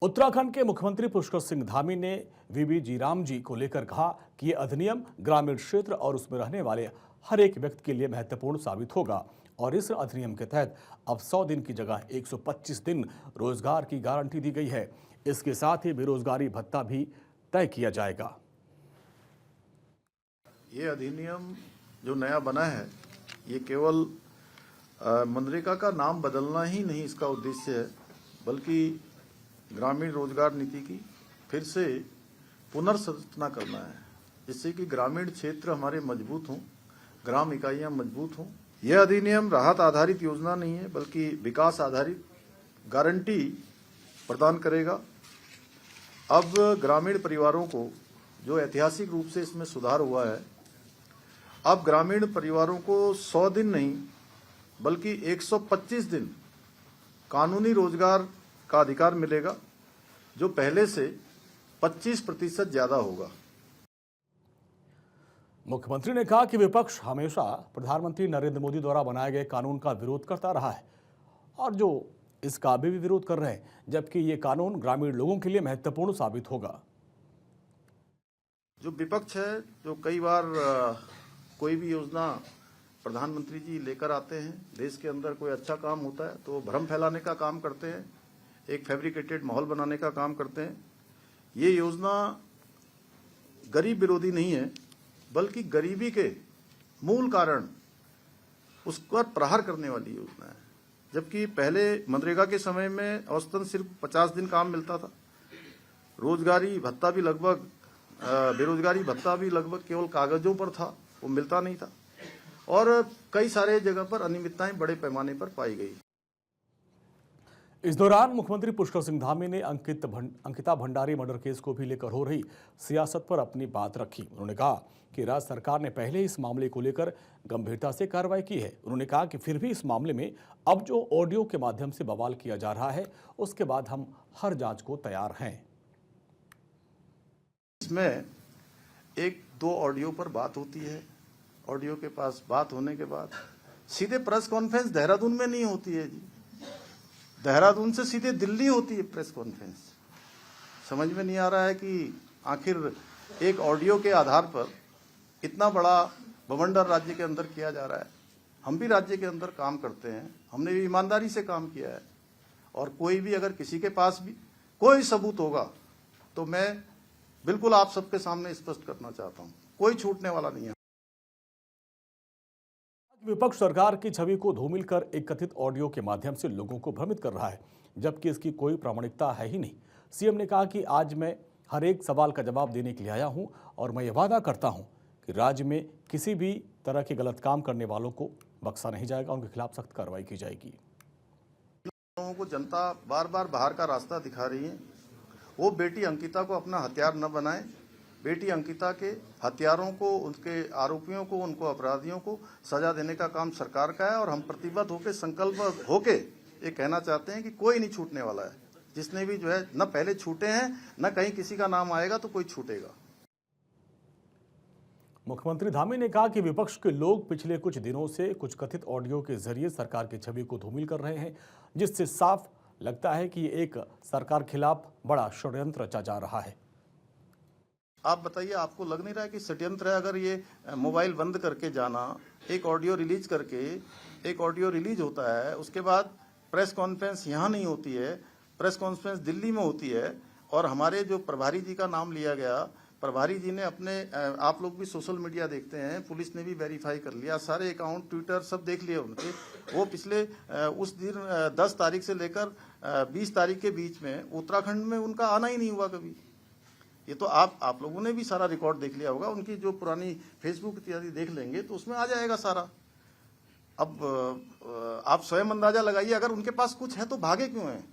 उत्तराखंड के मुख्यमंत्री पुष्कर सिंह धामी ने वीबी जीराम जी को लेकर कहा कि ये अधिनियम ग्रामीण क्षेत्र और उसमें रहने वाले हर एक व्यक्ति के लिए महत्वपूर्ण साबित होगा और इस अधिनियम के तहत अब 100 दिन की जगह 125 दिन रोजगार की गारंटी दी गई है। इसके साथ ही बेरोजगारी भत्ता भी तय किया जाएगा। ये अधिनियम जो नया बना है, ये केवल मनरेगा का नाम बदलना ही नहीं इसका उद्देश्य है, बल्कि ग्रामीण रोजगार नीति की फिर से पुनर्संरचना करना है, जिससे कि ग्रामीण क्षेत्र हमारे मजबूत हों, ग्राम इकाइयां मजबूत हों। यह अधिनियम राहत आधारित योजना नहीं है, बल्कि विकास आधारित गारंटी प्रदान करेगा। अब ग्रामीण परिवारों को जो ऐतिहासिक रूप से इसमें सुधार हुआ है, अब ग्रामीण परिवारों को 100 दिन नहीं बल्कि 125 दिन कानूनी रोजगार का अधिकार मिलेगा, जो पहले से 25% ज्यादा होगा। मुख्यमंत्री ने कहा कि विपक्ष हमेशा प्रधानमंत्री नरेंद्र मोदी द्वारा बनाए गए कानून का विरोध करता रहा है और जो इसका अभी भी विरोध कर रहे हैं, जबकि ये कानून ग्रामीण लोगों के लिए महत्वपूर्ण साबित होगा। जो विपक्ष है, जो कई बार कोई भी योजना प्रधानमंत्री जी लेकर आते हैं, देश के अंदर कोई अच्छा काम होता है तो भ्रम फैलाने का काम करते हैं, एक फैब्रिकेटेड माहौल बनाने का काम करते हैं। ये योजना गरीब विरोधी नहीं है, बल्कि गरीबी के मूल कारण उस पर प्रहार करने वाली योजना है। जबकि पहले मनरेगा के समय में औसतन सिर्फ 50 दिन काम मिलता था, रोजगारी भत्ता भी लगभग बेरोजगारी भत्ता भी लगभग केवल कागजों पर था, वो मिलता नहीं था और कई सारे जगह पर अनियमितताएं बड़े पैमाने पर पाई गई। इस दौरान मुख्यमंत्री पुष्कर सिंह धामी ने अंकिता भंडारी मर्डर केस को भी लेकर हो रही सियासत पर अपनी बात रखी। उन्होंने कहा कि राज्य सरकार ने पहले इस मामले को लेकर गंभीरता से कार्रवाई की है। उन्होंने कहा कि फिर भी इस मामले में अब जो ऑडियो के माध्यम से बवाल किया जा रहा है, उसके बाद हम हर जांच को तैयार हैं। इसमें 1-2 ऑडियो पर बात होती है, ऑडियो के पास बात होने के बाद सीधे प्रेस कॉन्फ्रेंस देहरादून में नहीं होती है जी, देहरादून से सीधे दिल्ली होती है प्रेस कॉन्फ्रेंस। समझ में नहीं आ रहा है कि आखिर एक ऑडियो के आधार पर इतना बड़ा बवंडर राज्य के अंदर किया जा रहा है। हम भी राज्य के अंदर काम करते हैं, हमने भी ईमानदारी से काम किया है और कोई भी अगर किसी के पास भी कोई सबूत होगा तो मैं बिल्कुल आप सबके सामने स्पष्ट करना चाहता हूं, कोई छूटने वाला नहीं है। विपक्ष सरकार की छवि को धूमिल कर एक कथित ऑडियो के माध्यम से लोगों को भ्रमित कर रहा है, जबकि इसकी कोई प्रामाणिकता है ही नहीं। सीएम ने कहा कि आज मैं हर एक सवाल का जवाब देने के लिए आया हूं और मैं ये वादा करता हूं कि राज्य में किसी भी तरह के गलत काम करने वालों को बख्शा नहीं जाएगा, उनके खिलाफ सख्त कार्रवाई की जाएगी। लोगों को जनता बार बार बाहर का रास्ता दिखा रही है, वो बेटी अंकिता को अपना हथियार न बनाए। बेटी अंकिता के हत्यारों को, उनके आरोपियों को, उनको अपराधियों को सजा देने का काम सरकार का है और हम प्रतिबद्ध होकर, संकल्प होके ये कहना चाहते हैं कि कोई नहीं छूटने वाला है। जिसने भी जो है न पहले छूटे हैं, न कहीं किसी का नाम आएगा तो कोई छूटेगा। मुख्यमंत्री धामी ने कहा कि विपक्ष के लोग पिछले कुछ दिनों से कुछ कथित ऑडियो के जरिए सरकार की छवि को धूमिल कर रहे हैं, जिससे साफ लगता है कि एक सरकार खिलाफ बड़ा षड्यंत्र रचा जा रहा है। आप बताइए, आपको लग नहीं रहा है कि षड्यंत्र है? अगर ये मोबाइल बंद करके जाना, एक ऑडियो रिलीज करके, एक ऑडियो रिलीज होता है, उसके बाद प्रेस कॉन्फ्रेंस यहाँ नहीं होती है, प्रेस कॉन्फ्रेंस दिल्ली में होती है और हमारे जो प्रभारी जी का नाम लिया गया, प्रभारी जी ने अपने, आप लोग भी सोशल मीडिया देखते हैं, पुलिस ने भी वेरीफाई कर लिया, सारे अकाउंट ट्विटर सब देख लिए उनके। वो पिछले उस दिन 10 तारीख से लेकर 20 तारीख के बीच में उत्तराखंड में उनका आना ही नहीं हुआ कभी। ये तो आप लोगों ने भी सारा रिकॉर्ड देख लिया होगा, उनकी जो पुरानी फेसबुक इत्यादि देख लेंगे तो उसमें आ जाएगा सारा। अब आप स्वयं अंदाजा लगाइए, अगर उनके पास कुछ है तो भागे क्यों हैं?